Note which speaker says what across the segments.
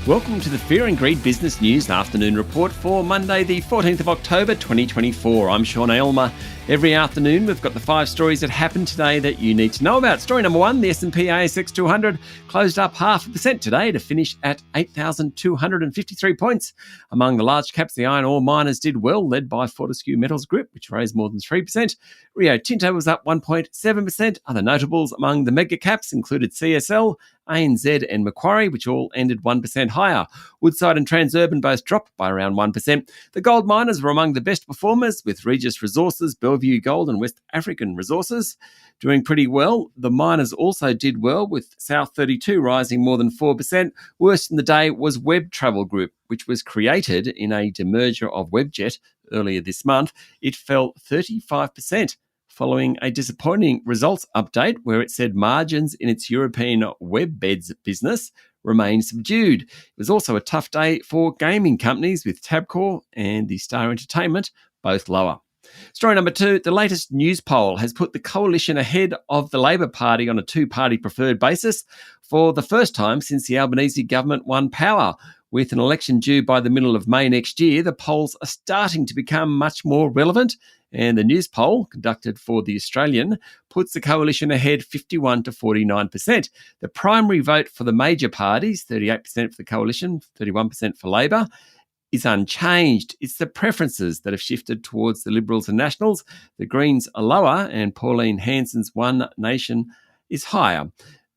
Speaker 1: Welcome to the Fear and Greed Business News Afternoon Report for Monday, the 14th of October, 2024. I'm Sean Aylmer. Every afternoon, we've got the 5 stories that happened today that you need to know about. Story number 1, the S&P ASX 200 closed up 0.5% today to finish at 8,253 points. Among the large caps, the iron ore miners did well, led by Fortescue Metals Group, which raised more than 3%. Rio Tinto was up 1.7%. Other notables among the mega caps included CSL, ANZ and Macquarie, which all ended 1% higher. Woodside and Transurban both dropped by around 1%. The gold miners were among the best performers, with Regis Resources, Bellevue Gold and West African Resources doing pretty well. The miners also did well, with South 32 rising more than 4%. Worst in the day was Web Travel Group, which was created in a demerger of Webjet earlier this month. It fell 35%. Following a disappointing results update where it said margins in its European web beds business remain subdued. It was also a tough day for gaming companies, with Tabcorp and the Star Entertainment both lower. Story number 2, the latest news poll has put the coalition ahead of the Labor Party on a two-party preferred basis for the first time since the Albanese government won power. With an election due by the middle of May next year, the polls are starting to become much more relevant, and the news poll, conducted for The Australian, puts the coalition ahead 51 to 49%. The primary vote for the major parties, 38% for the coalition, 31% for Labor, is unchanged. It's the preferences that have shifted towards the Liberals and Nationals. The Greens are lower, and Pauline Hanson's One Nation is higher.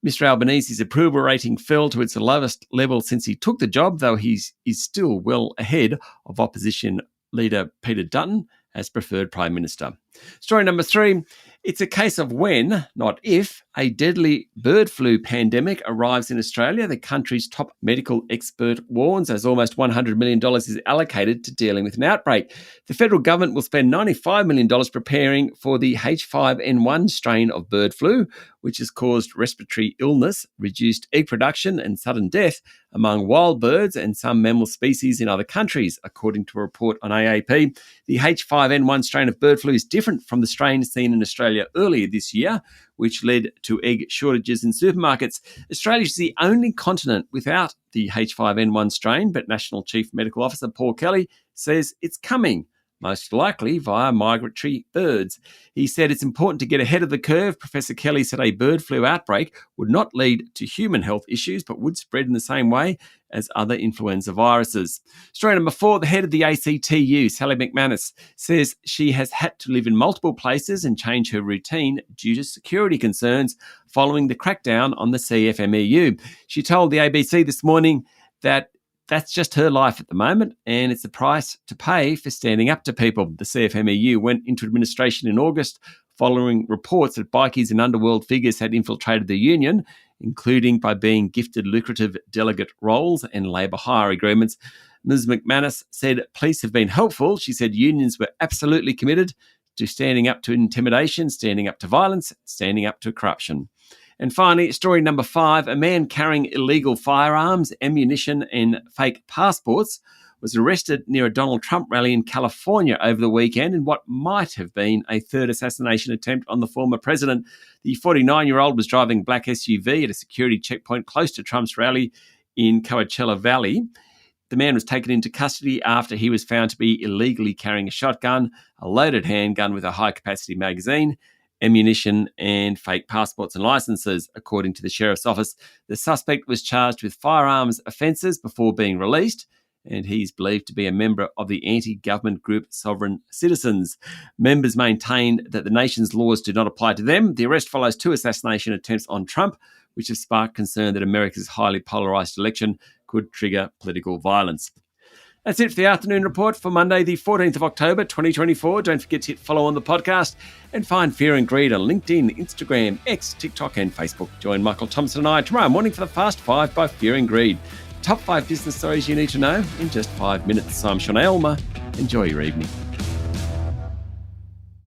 Speaker 1: Mr Albanese's approval rating fell to its lowest level since he took the job, though he is still well ahead of opposition leader Peter Dutton as preferred Prime Minister. Story number 3, it's a case of when, not if, a deadly bird flu pandemic arrives in Australia. The country's top medical expert warns as almost $100 million is allocated to dealing with an outbreak. The federal government will spend $95 million preparing for the H5N1 strain of bird flu, which has caused respiratory illness, reduced egg production and sudden death among wild birds and some mammal species in other countries, according to a report on AAP. The H5N1 strain of bird flu is different from the strain seen in Australia earlier this year, which led to egg shortages in supermarkets. Australia is the only continent without the H5N1 strain, but National Chief Medical Officer Paul Kelly says it's coming, most likely via migratory birds. He said it's important to get ahead of the curve. Professor Kelly said a bird flu outbreak would not lead to human health issues, but would spread in the same way as other influenza viruses. Story number 4, the head of the ACTU, Sally McManus, says she has had to live in multiple places and change her routine due to security concerns following the crackdown on the CFMEU. She told the ABC this morning that that's just her life at the moment, and it's the price to pay for standing up to people. The CFMEU went into administration in August following reports that bikies and underworld figures had infiltrated the union, including by being gifted lucrative delegate roles and labour hire agreements. Ms McManus said police have been helpful. She said unions were absolutely committed to standing up to intimidation, standing up to violence, standing up to corruption. And finally, story number 5, a man carrying illegal firearms, ammunition and fake passports was arrested near a Donald Trump rally in California over the weekend in what might have been a third assassination attempt on the former president. The 49-year-old was driving a black SUV at a security checkpoint close to Trump's rally in Coachella Valley. The man was taken into custody after he was found to be illegally carrying a shotgun, a loaded handgun with a high-capacity magazine, ammunition and fake passports and licenses, according to the Sheriff's Office. The suspect was charged with firearms offences before being released, and he's believed to be a member of the anti-government group Sovereign Citizens. Members maintain that the nation's laws do not apply to them. The arrest follows 2 assassination attempts on Trump, which have sparked concern that America's highly polarised election could trigger political violence. That's it for the afternoon report for Monday, the 14th of October, 2024. Don't forget to hit follow on the podcast and find Fear and Greed on LinkedIn, Instagram, X, TikTok and Facebook. Join Michael Thompson and I tomorrow morning for the Fast 5 by Fear and Greed. Top 5 business stories you need to know in just 5 minutes. I'm Sean Aylmer. Enjoy your evening.